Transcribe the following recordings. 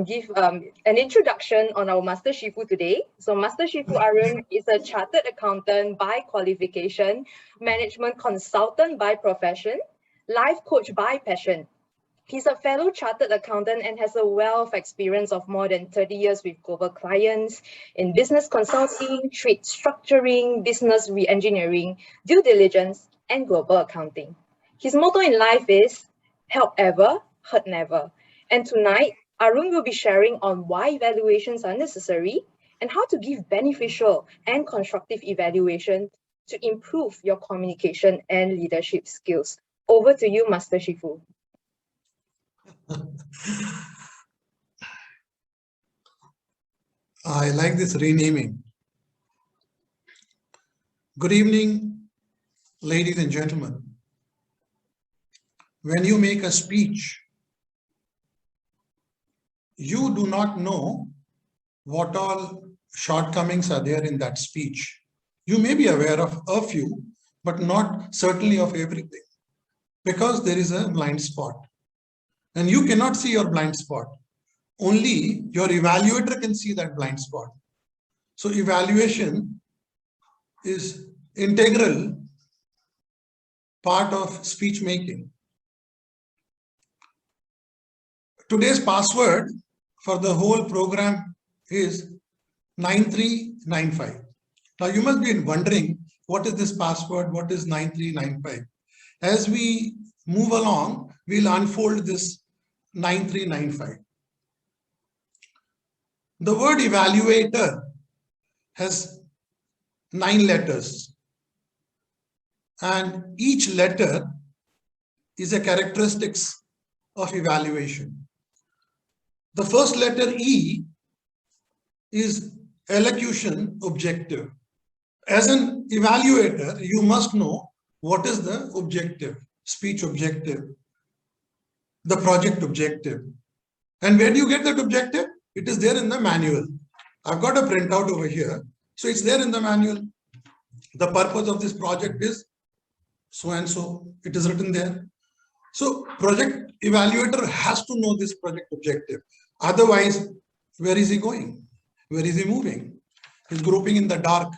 give an introduction on our Master Shifu today. So Master Shifu Arun is a chartered accountant by qualification, management consultant by profession, life coach by passion. He's a fellow chartered accountant and has a wealth of experience of more than 30 years with global clients in business consulting, trade structuring, business re-engineering, due diligence, and global accounting. His motto in life is help ever, hurt never. And tonight, Arun will be sharing on why evaluations are necessary and how to give beneficial and constructive evaluation to improve your communication and leadership skills. Over to you, Master Shifu. I like this renaming. Good evening, ladies and gentlemen. When you make a speech, you do not know what all shortcomings are there in that speech. You may be aware of a few, but not certainly of everything, because there is a blind spot. And you cannot see your blind spot. Only your evaluator can see that blind spot. So evaluation is integral part of speech making. Today's password for the whole program is 9395. Now you must be wondering, what is this password? What is 9395? As we move along, we'll unfold this 9395. The word evaluator has 9 letters, and each letter is a characteristics of evaluation. The first letter E is elocution objective. As an evaluator, you must know what is the objective, speech objective, the project objective. And where do you get that objective? It is there in the manual. I've got a printout over here. So it's there in the manual. The purpose of this project is so and so. It is written there. So project evaluator has to know this project objective. Otherwise, where is he going? Where is he moving? He's groping in the dark.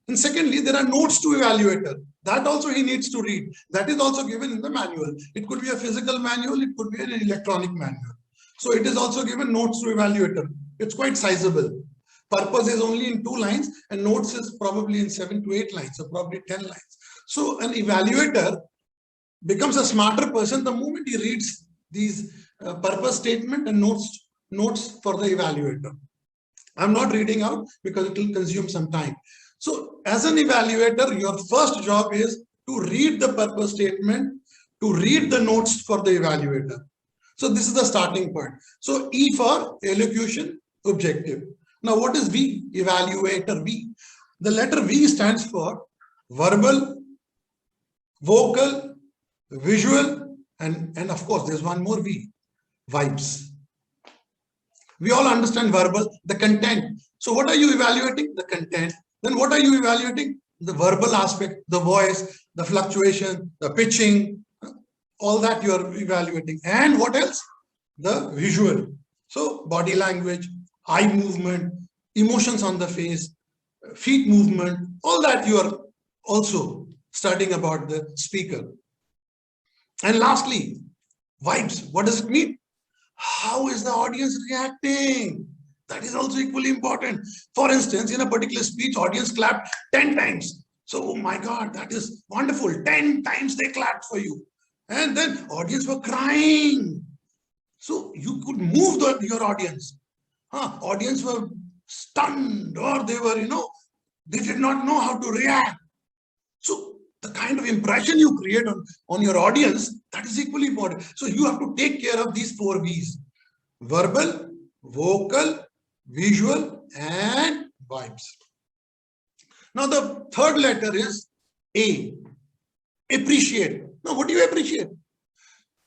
And secondly, there are notes to evaluator. That also he needs to read. That is also given in the manual. It could be a physical manual. It could be an electronic manual. So it is also given notes to evaluator. It's quite sizable. Purpose is only in 2 lines and notes is probably in 7 to 8 lines, so probably 10 lines. So an evaluator becomes a smarter person the moment he reads these purpose statement and notes for the evaluator. I'm not reading out because it will consume some time. So as an evaluator, your first job is to read the purpose statement, to read the notes for the evaluator. So this is the starting point. So E for elocution objective. Now what is V? Evaluator V. The letter V stands for verbal, vocal, visual, and of course there's one more V, vibes. We all understand verbal, the content. So what are you evaluating? The content. Then what are you evaluating? The verbal aspect, the voice, the fluctuation, the pitching, all that you are evaluating. And what else? The visual. So body language, eye movement, emotions on the face, feet movement, all that you are also studying about the speaker. And lastly, vibes. What does it mean? How is the audience reacting? That is also equally important. For instance, in a particular speech, audience clapped 10 times. So, oh my God, that is wonderful. 10 times they clapped for you. And then audience were crying. So you could move your audience. Audience were stunned, or they were, they did not know how to react. So the kind of impression you create on your audience, that is equally important. So you have to take care of these 4 V's: verbal, vocal, visual, and vibes. Now the third letter is A, appreciate. Now what do you appreciate?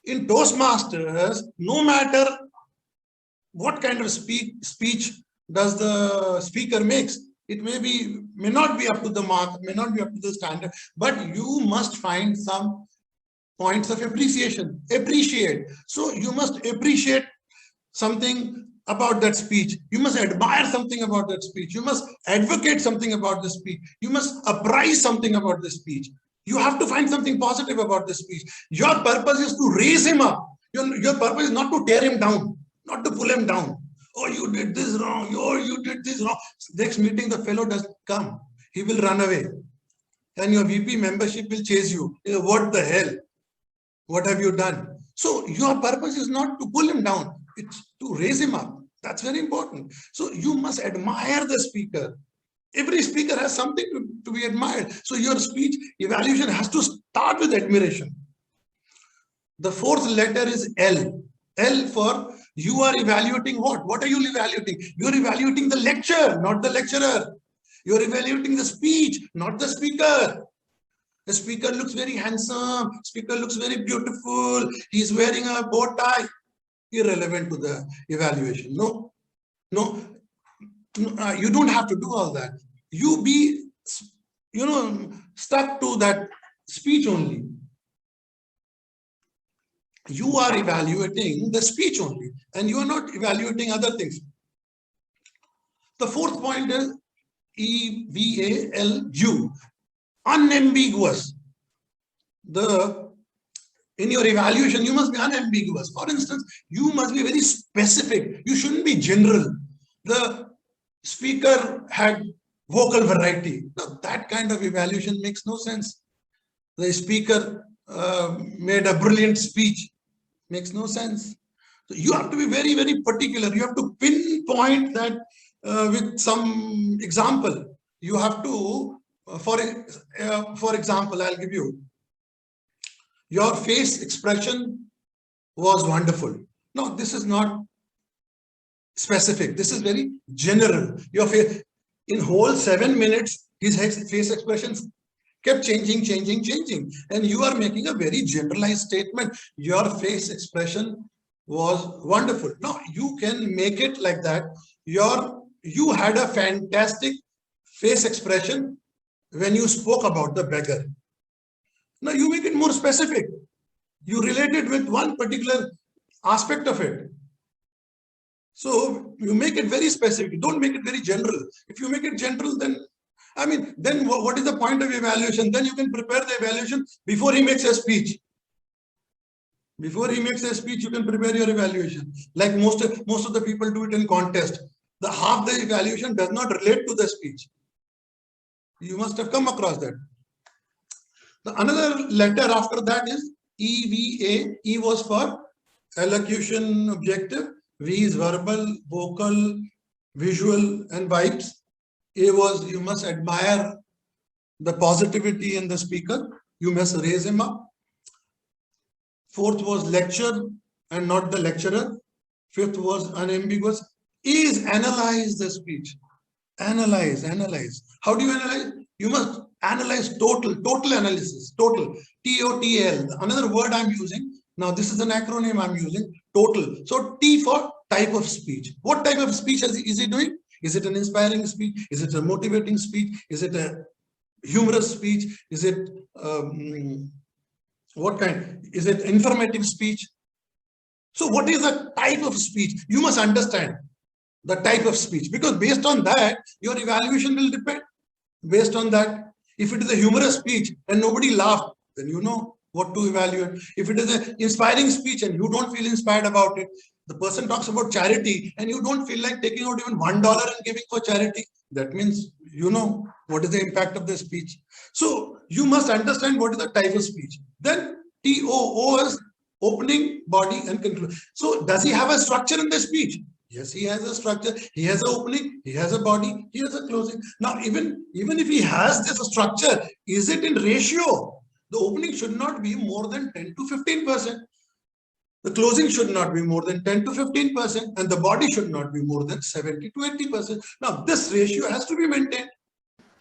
In Toastmasters, no matter what kind of speech does the speaker makes, it may not be up to the mark, may not be up to the standard, but you must find some points of appreciation. Appreciate. So you must appreciate something about that speech. You must admire something about that speech. You must advocate something about the speech. You must apprise something about the speech. You have to find something positive about the speech. Your purpose is to raise him up. Your purpose is not to tear him down, not to pull him down. Oh, you did this wrong. Oh, you did this wrong. Next meeting, the fellow doesn't come. He will run away. And your VP membership will chase you. What the hell? What have you done? So your purpose is not to pull him down. It's to raise him up. That's very important. So you must admire the speaker. Every speaker has something to be admired. So your speech evaluation has to start with admiration. The fourth letter is L. L for you are evaluating what? What are you evaluating? You're evaluating the lecture, not the lecturer. You're evaluating the speech, not the speaker. The speaker looks very handsome. Speaker looks very beautiful. He's wearing a bow tie. Irrelevant to the evaluation. No, you don't have to do all that. You be, stuck to that speech only. You are evaluating the speech only, and you are not evaluating other things. The fourth point is EVALU, unambiguous. In your evaluation, you must be unambiguous. For instance, you must be very specific. You shouldn't be general. The speaker had vocal variety. Now, that kind of evaluation makes no sense. The speaker made a brilliant speech. Makes no sense. So you have to be very, very particular. You have to pinpoint that with some example. You have to, for example, I'll give you. Your face expression was wonderful. No, this is not specific. This is very general. Your face, in whole 7 minutes, his face expressions kept changing. And you are making a very generalized statement. Your face expression was wonderful. No, you can make it like that. You had a fantastic face expression when you spoke about the beggar. Now you make it more specific. You relate it with one particular aspect of it. So you make it very specific. Don't make it very general. If you make it general, then what is the point of evaluation? Then you can prepare the evaluation before he makes a speech. Before he makes a speech, you can prepare your evaluation. Like most of the people do it in contest. The half the evaluation does not relate to the speech. You must have come across that. Another letter after that is EVA. E was for elocution objective. V is verbal, vocal, visual, and vibes. A was you must admire the positivity in the speaker. You must raise him up. Fourth was lecture and not the lecturer. Fifth was unambiguous. E is analyze the speech. Analyze. How do you analyze? You must analyze total analysis, total, TOTL. Another word I'm using. Now this is an acronym I'm using, total. So T for type of speech. What type of speech is he doing? Is it an inspiring speech? Is it a motivating speech? Is it a humorous speech? Is it what kind? Is it informative speech? So what is the type of speech? You must understand the type of speech, because based on that, your evaluation will depend. Based on that, if it is a humorous speech and nobody laughed, then you know what to evaluate. If it is an inspiring speech and you don't feel inspired about it, the person talks about charity and you don't feel like taking out even $1 and giving for charity, that means you know what is the impact of the speech. So you must understand what is the type of speech. Then TOO is opening, body, and conclusion. So does he have a structure in the speech? Yes, he has a structure. He has an opening, he has a body, he has a closing. Now, even if he has this structure, is it in ratio? The opening should not be more than 10 to 15%. The closing should not be more than 10 to 15%, and the body should not be more than 70 to 80%. Now, this ratio has to be maintained.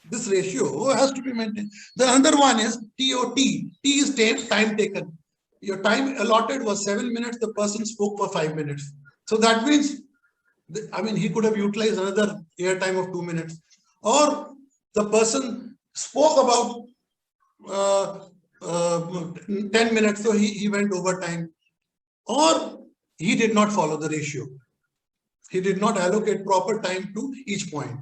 This ratio has to be maintained. The other one is TOT. T is time taken. Your time allotted was 7 minutes. The person spoke for 5 minutes. So that means, he could have utilized another airtime of 2 minutes. Or the person spoke about 10 minutes, so he went over time. Or he did not follow the ratio. He did not allocate proper time to each point.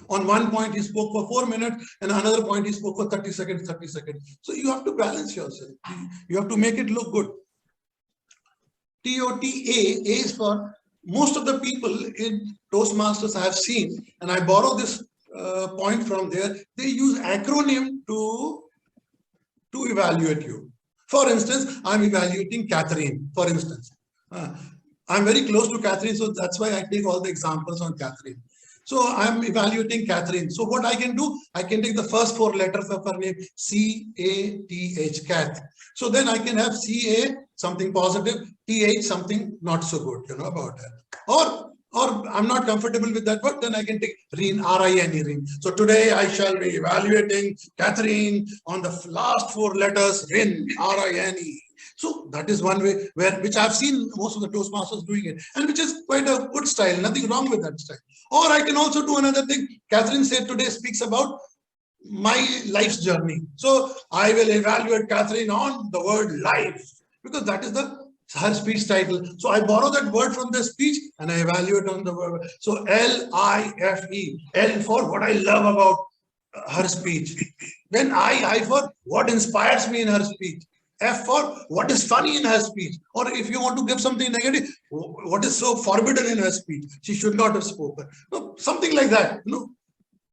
On one point, he spoke for 4 minutes, and another point, he spoke for 30 seconds, 30 seconds. So you have to balance yourself. You have to make it look good. TOTA, A is for most of the people in Toastmasters I have seen, and I borrow this point from there, they use acronym to evaluate you. For instance, I'm evaluating Catherine, for instance. I'm very close to Catherine, so that's why I take all the examples on Catherine. So I'm evaluating Catherine. So what I can do, I can take the first 4 letters of her name, C-A-T-H, Cath. So then I can have C-A, something positive, T-H, something not so good, about her. Or I'm not comfortable with that word, then I can take Reen, R-I-N-E, Reen. So today I shall be evaluating Catherine on the last 4 letters, Reen, R-I-N-E. So that is one way which I've seen most of the Toastmasters doing it, and which is quite a good style, nothing wrong with that style. Or I can also do another thing. Catherine said today speaks about my life's journey. So I will evaluate Catherine on the word life, because that is her speech title. So I borrow that word from the speech and I evaluate on the word. So L-I-F-E, L for what I love about her speech. Then I for what inspires me in her speech. F for what is funny in her speech. Or if you want to give something negative, what is so forbidden in her speech? She should not have spoken. No, something like that. No.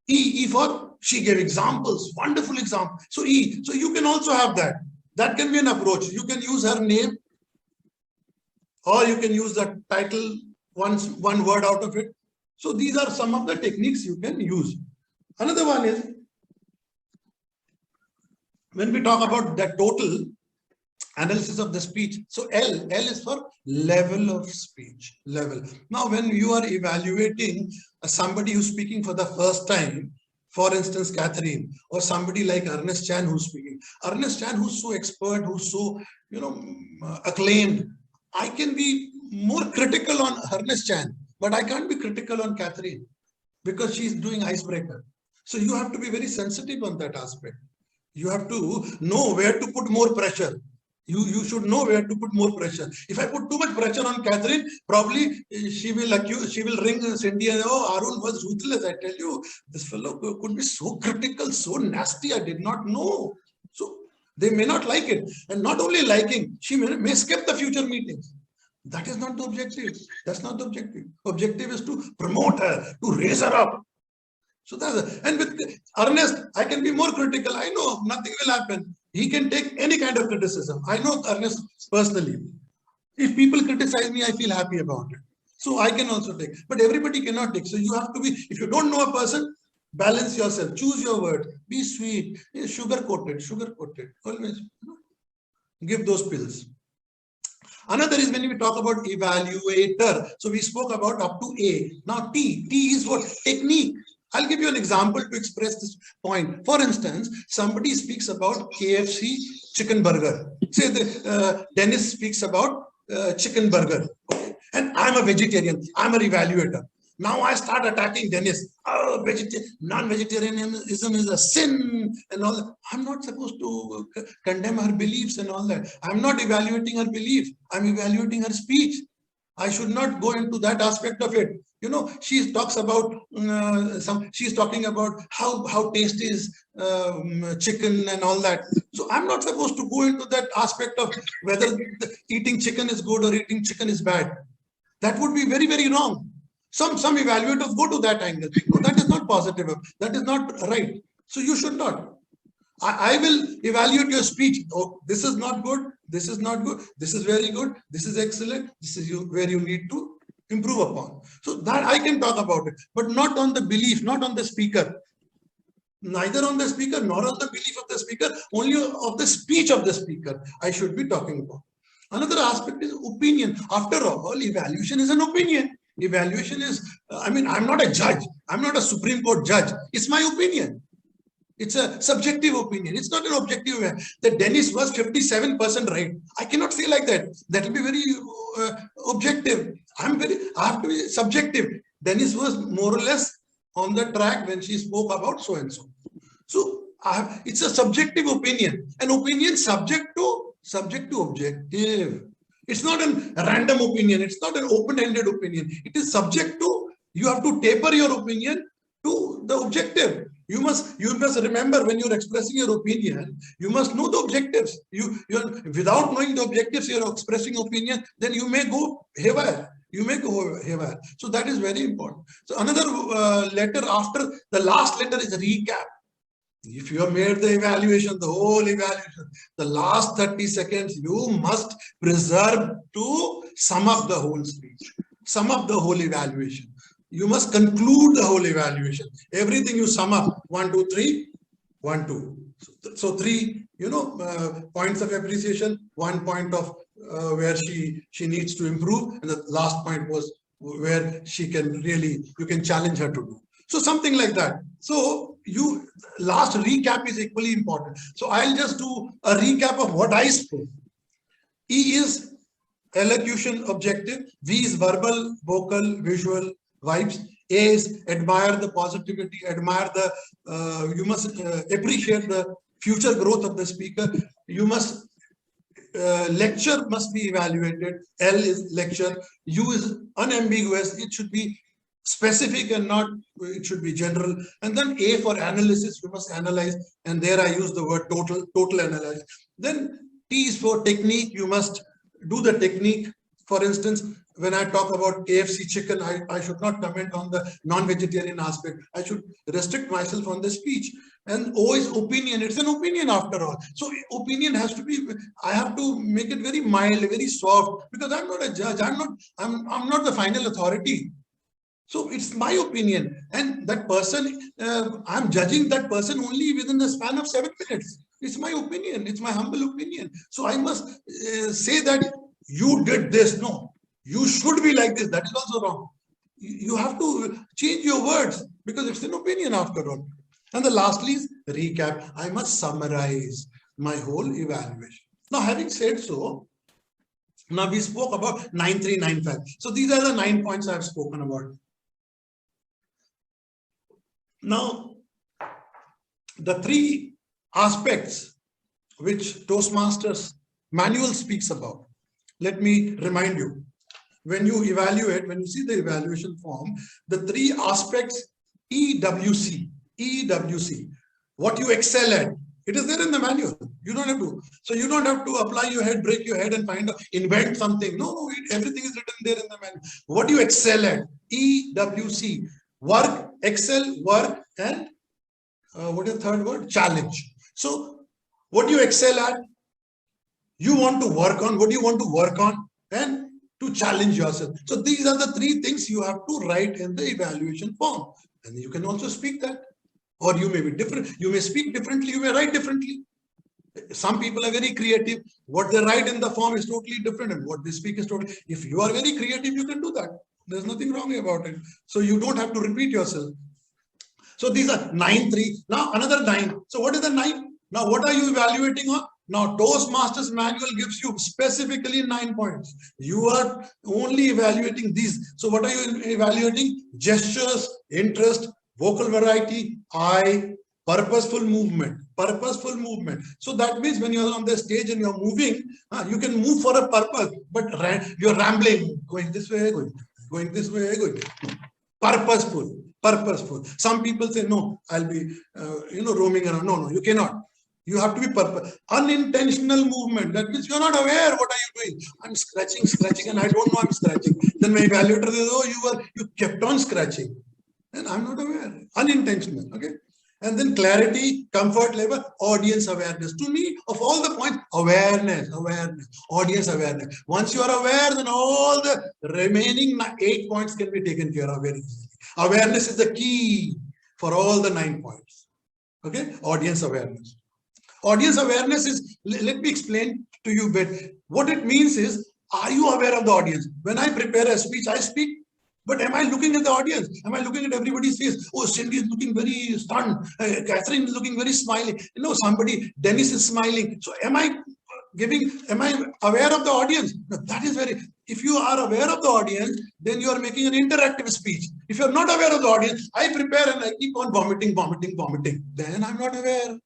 E for she gave examples, wonderful example. So E. So you can also have that. That can be an approach. You can use her name, or you can use the title, one word out of it. So these are some of the techniques you can use. Another one is when we talk about the total analysis of the speech. So L is for level of speech, level. Now, when you are evaluating somebody who's speaking for the first time, for instance, Catherine, or somebody like Ernest Chan who's speaking. Ernest Chan, who's so expert, who's so, acclaimed. I can be more critical on Ernest Chan, but I can't be critical on Catherine because she's doing icebreaker. So you have to be very sensitive on that aspect. You have to know where to put more pressure. You should know where to put more pressure. If I put too much pressure on Catherine, probably she will ring Cindy and, oh, Arun was ruthless. I tell you, this fellow could be so critical, so nasty. I did not know. So they may not like it. And not only liking, she may skip the future meetings. That is not the objective. That's not the objective. Objective is to promote her, to raise her up. So that's, and with Ernest, I can be more critical. I know nothing will happen. He can take any kind of criticism. I know Ernest personally. If people criticize me, I feel happy about it. So I can also take. But everybody cannot take. So you have to be, if you don't know a person, balance yourself. Choose your word. Be sweet. Sugar-coated. Always give those pills. Another is when we talk about evaluator. So we spoke about up to A. Now T is for technique. I'll give you an example to express this point. For instance, somebody speaks about KFC chicken burger. Say Dennis speaks about chicken burger. Okay. And I'm a vegetarian. I'm an evaluator. Now I start attacking Dennis. Oh, non-vegetarianism is a sin and all that. I'm not supposed to condemn her beliefs and all that. I'm not evaluating her beliefs. I'm evaluating her speech. I should not go into that aspect of it. She talks about she's talking about how tasty is chicken and all that. So I'm not supposed to go into that aspect of whether eating chicken is good or eating chicken is bad. That would be very, very wrong. Some evaluators go to that angle. No, that is not positive. That is not right. So you should not. I will evaluate your speech. Oh, this is not good. This is not good. This is very good. This is excellent. This is where you need to improve upon. So that I can talk about it, but not on the belief, not on the speaker. Neither on the speaker nor on the belief of the speaker, only of the speech of the speaker I should be talking about. Another aspect is opinion. After all, evaluation is an opinion. Evaluation is, I'm not a judge. I'm not a Supreme Court judge. It's my opinion. It's a subjective opinion. It's not an objective way. That Dennis was 57% right. I cannot say like that. That will be very objective. I have to be subjective. Dennis was more or less on the track when she spoke about so and so. So it's a subjective opinion. An opinion subject to objective. It's not a random opinion. It's not an open-ended opinion. It is subject to, you have to taper your opinion to the objective. You must remember, when you're expressing your opinion, you must know the objectives. Without knowing the objectives, you're expressing opinion, then you may go haywire. You may go haywire. So that is very important. So another letter after the last letter is recap. If you have made the evaluation, the whole evaluation, the last 30 seconds, you must preserve to sum up the whole speech, sum up the whole evaluation. You must conclude the whole evaluation. Everything you sum up, 1, 2, 3, 1, 2. So 3, points of appreciation, 1 point of where she needs to improve, and the last point was where she can really, you can challenge her to do. So something like that. So last recap is equally important. So I'll just do a recap of what I spoke. E is elocution objective. V is verbal, vocal, visual, vibes. A is admire the positivity, admire the, you must appreciate the future growth of the speaker. You must, lecture must be evaluated. L is lecture. U is unambiguous. It should be specific and not, it should be general. And then A for analysis, you must analyze. And there I use the word total analyze. Then T is for technique. You must do the technique. For instance, when I talk about KFC chicken, I should not comment on the non-vegetarian aspect. I should restrict myself on the speech. And O is opinion. It's an opinion after all. So opinion has to be, I have to make it very mild, very soft, because I'm not a judge. I'm not the final authority. So it's my opinion. And that person, I'm judging that person only within the span of 7 minutes. It's my opinion. It's my humble opinion. So I must say that you did this. No, you should be like this. That is also wrong. You have to change your words because it's an opinion after all. And the lastly is recap. I must summarize my whole evaluation. Now, having said so, now we spoke about 9395. So these are the 9 points I've spoken about. Now, the 3 aspects which Toastmasters manual speaks about. Let me remind you, when you evaluate, when you see the evaluation form, the 3 aspects, EWC, what you excel at, it is there in the manual. You don't have to. So you don't have to apply your head, break your head and find out, invent something. No, everything is written there in the manual. What you excel at, EWC, work, excel, work, and what is the third word? Challenge. So what you excel at, you want to work on, what you want to work on, and to challenge yourself. So these are the 3 things you have to write in the evaluation form. And you can also speak that. Or you may be different. You may speak differently. You may write differently. Some people are very creative. What they write in the form is totally different. And what they speak is totally. If you are very creative, you can do that. There's nothing wrong about it. So you don't have to repeat yourself. So these are 9, 3. Now another 9. So what is the 9? Now what are you evaluating on? Now Toastmasters manual gives you specifically 9 points. You are only evaluating these. So what are you evaluating? Gestures, interest, vocal variety, eye, purposeful movement. So that means when you're on the stage and you're moving, you can move for a purpose, but you're rambling, going this way, going this way, going. Purposeful. Some people say, no, I'll be, roaming around. No, you cannot. You have to be purpose. Unintentional movement. That means you're not aware. What are you doing? I'm scratching, and I don't know I'm scratching. Then my evaluator says, oh, you kept on scratching. And I'm not aware. Unintentional. Okay. And then clarity, comfort level, audience awareness. To me, of all the points, awareness, audience awareness. Once you are aware, then all the remaining 8 points can be taken care of very easily. Awareness is the key for all the 9 points. Okay. Audience awareness. Audience awareness is, let me explain to you a bit. What it means is, are you aware of the audience? When I prepare a speech, I speak. But am I looking at the audience? Am I looking at everybody's face? Oh, Cindy is looking very stunned. Catherine is looking very smiling. Dennis is smiling. So am I aware of the audience? No, that is if you are aware of the audience, then you are making an interactive speech. If you are not aware of the audience, I prepare and I keep on vomiting. Then I'm not aware.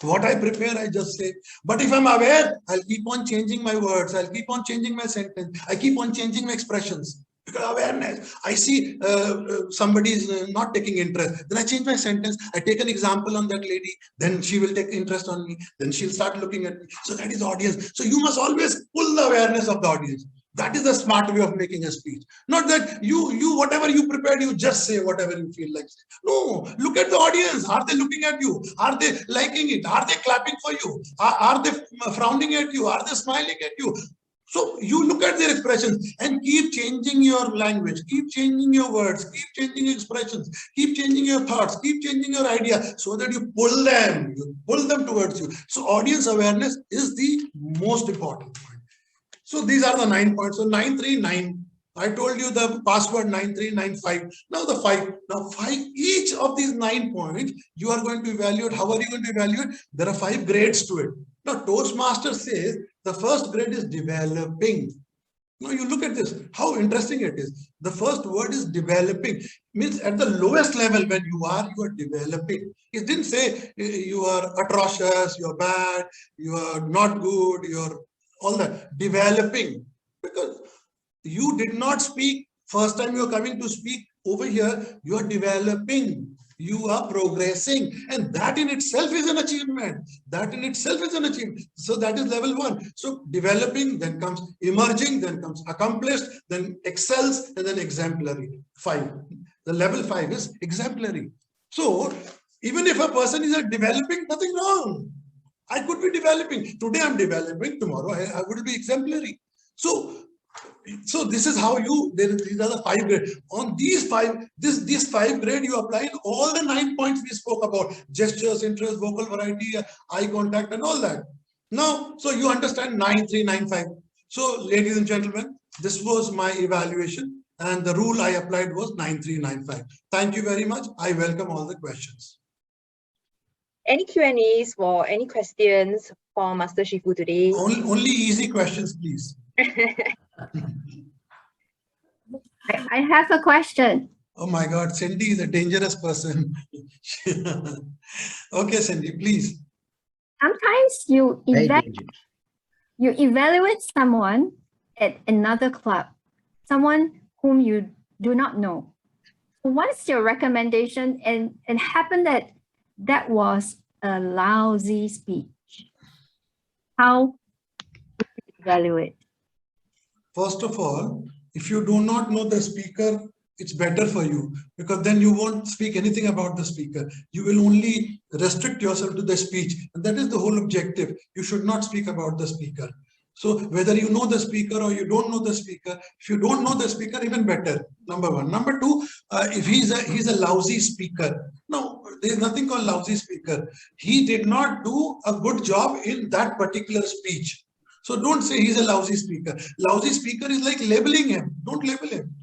What I prepare, I just say. But if I'm aware, I'll keep on changing my words. I'll keep on changing my sentence. I keep on changing my expressions. Because awareness, I see somebody is not taking interest. Then I change my sentence. I take an example on that lady. Then she will take interest on me. Then she'll start looking at me. So that is audience. So you must always pull the awareness of the audience. That is a smart way of making a speech. Not that you whatever you prepared, you just say whatever you feel like. No, look at the audience. Are they looking at you? Are they liking it? Are they clapping for you? Are they frowning at you? Are they smiling at you? So you look at their expressions and keep changing your language, keep changing your words, keep changing expressions, keep changing your thoughts, keep changing your idea so that you pull them towards you. So audience awareness is the most important point. So these are the 9 points. So 939. I told you the password 9395. Now the 5. Now 5, each of these 9 points, you are going to evaluate. How are you going to evaluate? There are 5 grades to it. Now Toastmaster says the first grade is developing. Now you look at this, how interesting it is. The first word is developing. Means at the lowest level when you are developing. It didn't say you are atrocious, you're bad, you are not good, you're all that. Developing. Because you did not speak first time you're coming to speak over here, you are developing, you are progressing, and that in itself is an achievement. That in itself is an achievement. So that is level 1. So developing, then comes emerging, then comes accomplished, then excels, and then exemplary. 5. The level 5 is exemplary. So even if a person is developing, nothing wrong. I could be developing. Today I'm developing, tomorrow I will be exemplary. So this is how these are the 5 grades. On these 5 grade you apply all the 9 points we spoke about: gestures, interest, vocal variety, eye contact, and all that. Now, so you understand 9395. So ladies and gentlemen, this was my evaluation, and the rule I applied was 9395. Thank you very much. I welcome all the questions. Any Q&As or any questions for Master Shifu today? Only easy questions, please. I have a question. Oh my God, Cindy is a dangerous person. Okay, Cindy, please. Sometimes you evaluate someone at another club, someone whom you do not know. So what is your recommendation? And happened that was a lousy speech. How do you evaluate? First of all, if you do not know the speaker, it's better for you, because then you won't speak anything about the speaker. You will only restrict yourself to the speech. And that is the whole objective. You should not speak about the speaker. So whether you know the speaker or you don't know the speaker, if you don't know the speaker, even better. Number 1. Number 2, if he's a lousy speaker. No, there's nothing called lousy speaker. He did not do a good job in that particular speech. So don't say he's a lousy speaker. Lousy speaker is like labeling him. Don't label him.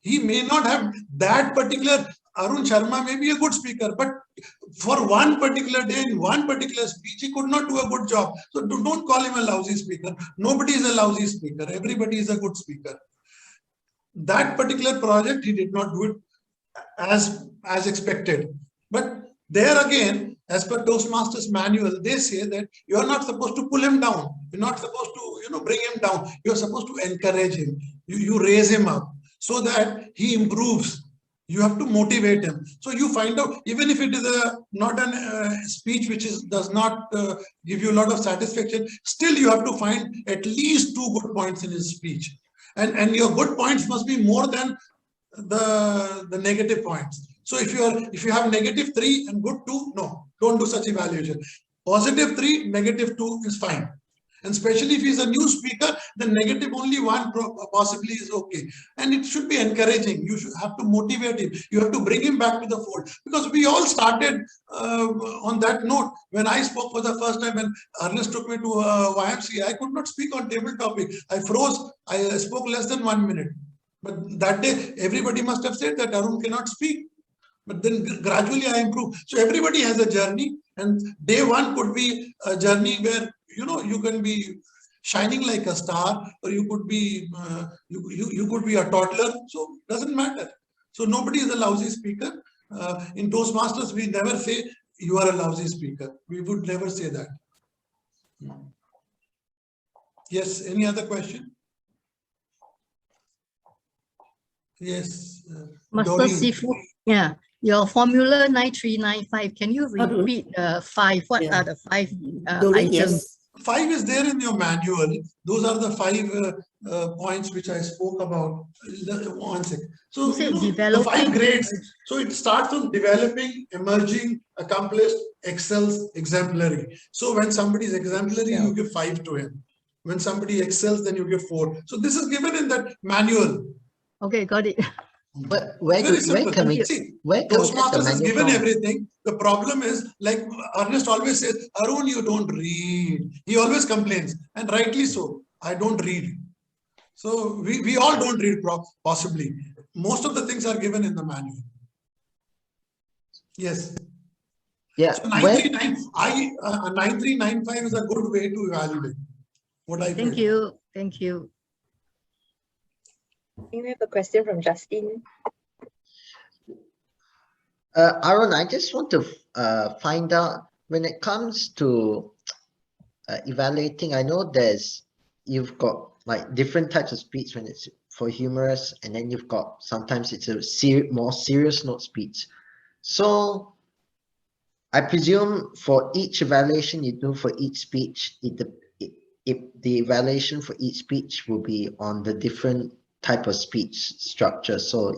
He may not have that particular. Arun Sharma may be a good speaker, but for one particular day in one particular speech, he could not do a good job. So don't call him a lousy speaker. Nobody is a lousy speaker. Everybody is a good speaker. That particular project, he did not do it as expected. But there again, as per Toastmasters manual, they say that you are not supposed to pull him down. You're not supposed to, bring him down. You're supposed to encourage him. You raise him up so that he improves. You have to motivate him. So you find out, even if it is not a speech which does not give you a lot of satisfaction, still you have to find at least 2 good points in his speech. And your good points must be more than the negative points. So if you have -3 and good 2, no, don't do such evaluation. +3, -2 is fine. And especially if he's a new speaker, then -1 possibly is okay. And it should be encouraging. You should have to motivate him. You have to bring him back to the fold. Because we all started on that note. When I spoke for the first time, when Ernest took me to YMCA, I could not speak on table topic. I froze. I spoke less than 1 minute. But that day, everybody must have said that Arun cannot speak. But then gradually I improved. So everybody has a journey. And day 1 could be a journey where you can be shining like a star, or you could be you could be a toddler. So it doesn't matter. So nobody is a lousy speaker. In Toastmasters, we never say you are a lousy speaker. We would never say that. Yes, any other question? Yes. Master Doreen. Sifu, yeah, your formula 9395, can you repeat the five? What Yeah. are the five Doreen, items? yes. 5 is there in your manual. Those are the 5 points which I spoke about. One second. So, You said the 5 developing. grades. So it starts from developing, emerging, accomplished, excels, exemplary. So when somebody is exemplary, you give 5 to him. When somebody excels, then you give 4. So this is given in that manual. Okay, got it. But where Very can simple. we See, where can we get the Toastmasters is manual given from? everything. The problem is, like Ernest always says, Arun, you don't read. He always complains, and rightly so. I don't read. So we all don't read possibly. Most of the things are given in the manual. Yes. Yeah, So where 9395 is a good way to evaluate. What I Thank felt. you. Thank you. We have a question from Justin. Arun, I just want to find out when it comes to evaluating. I know you've got like different types of speech when it's for humorous, and then you've got sometimes it's a more serious note speech. So I presume for each evaluation you do for each speech, the evaluation for each speech will be on the different type of speech structure. So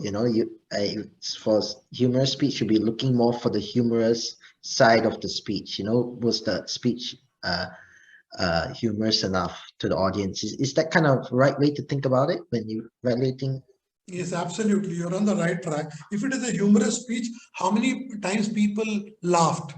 for humorous speech, you'll be looking more for the humorous side of the speech. Was the speech humorous enough to the audience? Is that kind of right way to think about it when you're evaluating? Yes, absolutely. You're on the right track. If it is a humorous speech, how many times people laughed?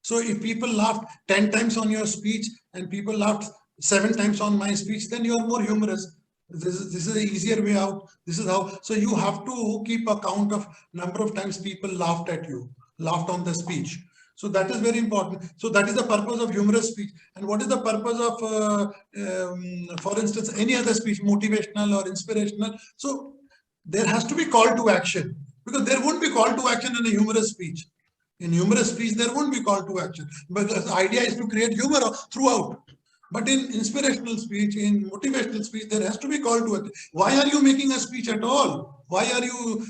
So if people laughed 10 times on your speech and people laughed 7 times on my speech, then you are more humorous. This is an easier way out. This is how. So you have to keep account of number of times people laughed at you, laughed on the speech. So that is very important. So that is the purpose of humorous speech. And what is the purpose of, for instance, any other speech, motivational or inspirational? So there has to be call to action, because there won't be call to action in a humorous speech. In humorous speech, there won't be call to action, because the idea is to create humor throughout. But in inspirational speech, in motivational speech, there has to be call to action. Why are you making a speech at all? Why are you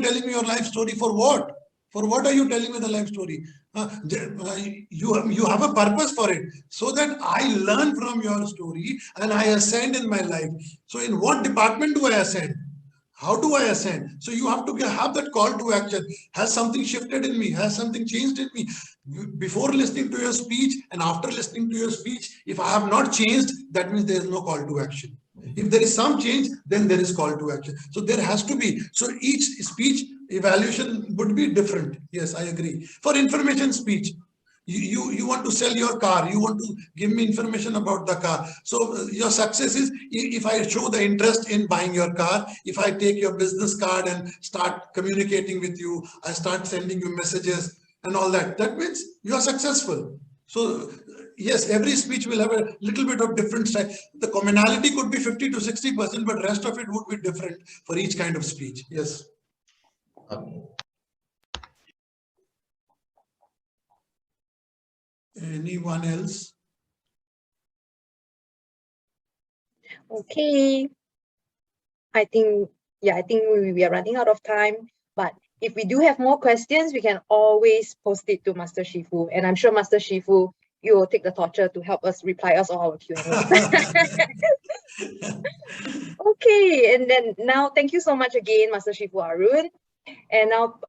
telling me your life story? For what? For what are you telling me the life story? You have a purpose for it, so that I learn from your story and I ascend in my life. So in what department do I ascend? How do I ascend? So you have to have that call to action. Has something shifted in me? Has something changed in me? Before listening to your speech and after listening to your speech, if I have not changed, that means there is no call to action. If there is some change, then there is call to action. So there has to be. So each speech evaluation would be different. Yes, I agree. For information speech, you want to sell your car, you want to give me information about the car. So your success is if I show the interest in buying your car, if I take your business card and start communicating with you, I start sending you messages and all that, that means you are successful. So yes, every speech will have a little bit of different style. The commonality could be 50 to 60%, but rest of it would be different for each kind of speech. Yes. Anyone else? Okay. I think we are running out of time, but if we do have more questions, we can always post it to Master Shifu, and I'm sure Master Shifu, you will take the torture to help us reply us all our Q&A. Okay, and then now thank you so much again, Master Shifu Arun. And now